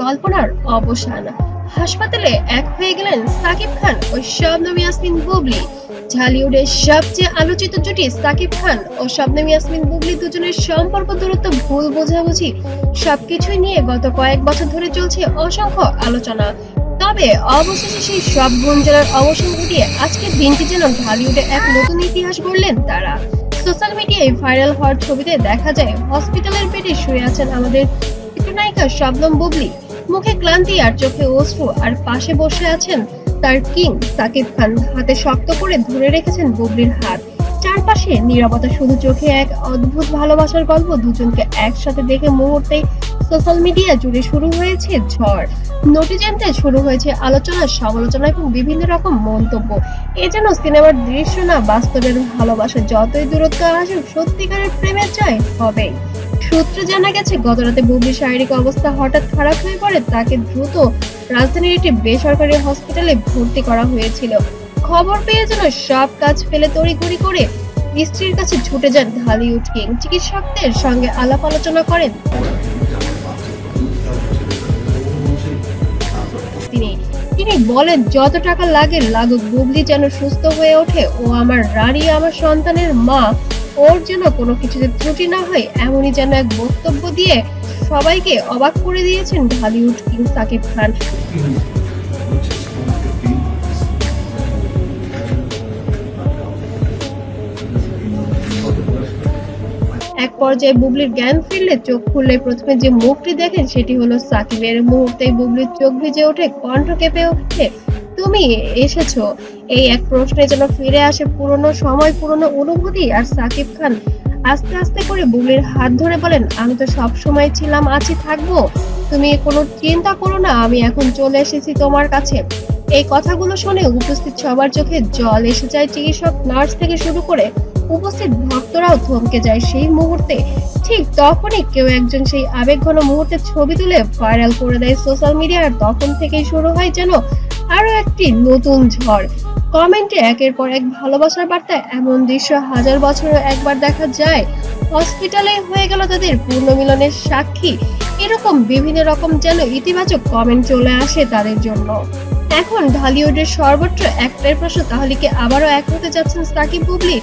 কল্পনার অবসান। হাসপাতালে এক হয়ে গেলেন সাকিব খান ও শবনম ইয়াসমিন বুবলি। ঢালিউডের সবচেয়ে আলোচিত জুটি সাকিব খান ও শবনম ইয়াসমিন বুবলি দুজনের সম্পর্ক, দূরত্ব, ভুল বোঝাবুঝি সবকিছুই নিয়ে গত কয়েক বছর ধরে চলছে অসংখ্য আলোচনা। তবে অবশেষে সেই সব গুঞ্জনের অবসান ঘটিয়ে আজকের দিনটি যেন ঢালিউডে এক নতুন ইতিহাস গড়লেন তারা। সোশ্যাল মিডিয়ায় ভাইরাল হওয়ার ছবিতে দেখা যায় হসপিটালের বেডে শুয়ে আছেন আমাদের চিত্রনায়িকা শবনম বুবলি। মুখে ক্লান্তি আর চোখে অশ্রু, আর পাশে বসে আছেন তার কিং সাকিব খান। হাতে শক্ত করে ধরে রেখেছেন বুবলির হাত। চারপাশে নীরবতা, শুধু চোখে এক অদ্ভুত ভালোবাসার গল্প। দুজনকে একসাথে দেখে মুহূর্তেই সোশ্যাল মিডিয়া জুড়ে শুরু হয়েছে ঝড়। নেটিজেনদের শুরু হয়েছে আলোচনা, সমালোচনা এবং বিভিন্ন রকম মন্তব্য। এ যেন সিনেমার দৃশ্য না, বাস্তবের ভালোবাসা। যতই দূরত্ব আসুক, সত্যিকারের প্রেমের জয় হবেই। সূত্রে জানা গেছে, গতরাতে বুবলির শারীরিক অবস্থা হঠাৎ খারাপ হয়ে পড়ে। তাকে দ্রুত রাজধানীর একটি বেসরকারি হসপিটালে ভর্তি করা হয়েছিল। খবর পেয়ে যেন সব কাজ ফেলে তড়িঘড়ি করে স্ত্রীর কাছে ছুটে যান ঢালিউড কিং। চিকিৎসকদের সঙ্গে আলাপ আলোচনা করেন তিনি। তিনি বলেন, যত টাকা লাগে লাগুক, বুবলি যেন সুস্থ হয়ে ওঠে। ও আমার রানী, আমার সন্তানের মা। ওর যেন কোনো কিছুতে ত্রুটি না হয়, এমনই যেন এক বক্তব্য দিয়ে সবাইকে অবাক করে দিয়েছেন ঢালিউড কিং সাকিব খান। এক পর্যায়ে বুবলির জ্ঞান ফিরলে, চোখ খুললে প্রথমে যে মুখটি দেখেন সেটি হলো সাকিবের। মুহূর্তেই বুবলির চোখ ভিজে ওঠে, কণ্ঠ কেঁপে ওঠে। তুমি এসেছো, এই এক প্রশ্নে যেন ফিরে আসে পুরনো সময়, পুরনো অনুভূতি। আর সাকিব খান আস্তে আস্তে করে বুবলির হাত ধরে বলেন, আমি তো সব সময় ছিলাম, আছি, থাকবো। তুমি কোনো চিন্তা করো না, আমি এখন চলে এসেছি তোমার কাছে। এই কথাগুলো শুনে উপস্থিত সবার চোখে জল এসে যায়। চিকিৎসক, নার্স থেকে শুরু করে উপস্থিত ভক্তরাও থমকে যায় সেই মুহূর্তে। ঠিক তখনই কেউ একজন সেই আবেগঘন মুহূর্তের ছবি তুলে ভাইরাল করে দেয় সোশ্যাল মিডিয়ায়। আর তখন থেকেই শুরু হয় যেন আরো একটি নতুন ঝড়। কমেন্টে একের পর এক ভালোবাসার বার্তা। এমন দৃশ্য হাজার বছরে একবার দেখা যায়। হসপিটালে হয়ে গেল তাদের পুনর্মিলনের সাক্ষী। এরকম বিভিন্ন রকম যেন ইতিবাচক কমেন্ট চলে আসে তাদের জন্য। এখন ঢালিউডের সর্বত্র একটাই প্রশ্ন, তাহলে কি আবারও এক হতে যাচ্ছেন সাকিব বুবলি?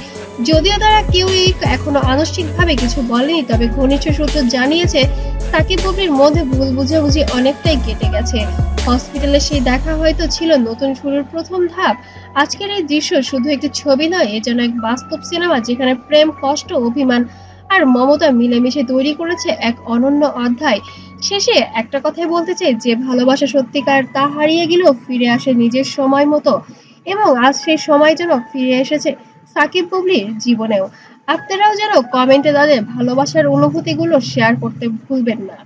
যদিও তারা কেউই এখনো আনুষ্ঠানিকভাবে কিছু বলেনি, তবে ঘনিষ্ঠ সূত্র জানিয়েছে সাকিব বুবলির মধ্যে ভুল বুঝাবুঝি অনেকটাই কেটে গেছে। হসপিটালে সেই দেখা হয়তো ছিল নতুন শুরুর প্রথম ধাপ। আজকের এই দৃশ্য শুধু একটি ছবি নয়, এ যেন এক বাস্তব সিনেমা, যেখানে প্রেম, কষ্ট, অভিমান আর মমতা মিলেমিশে তৈরি করেছে এক অনন্য অধ্যায়। শেষে একটা কথাই বলতে চাই, যে ভালোবাসা সত্যিকার, তা হারিয়ে গেলেও ফিরে আসে নিজের সময় মতো। এবং আজ সেই সময় যেন ফিরে এসেছে সাকিব বুবলির জীবনেও। আপনারাও যেন কমেন্টে তাদের ভালোবাসার অনুভূতিগুলো শেয়ার করতে ভুলবেন না।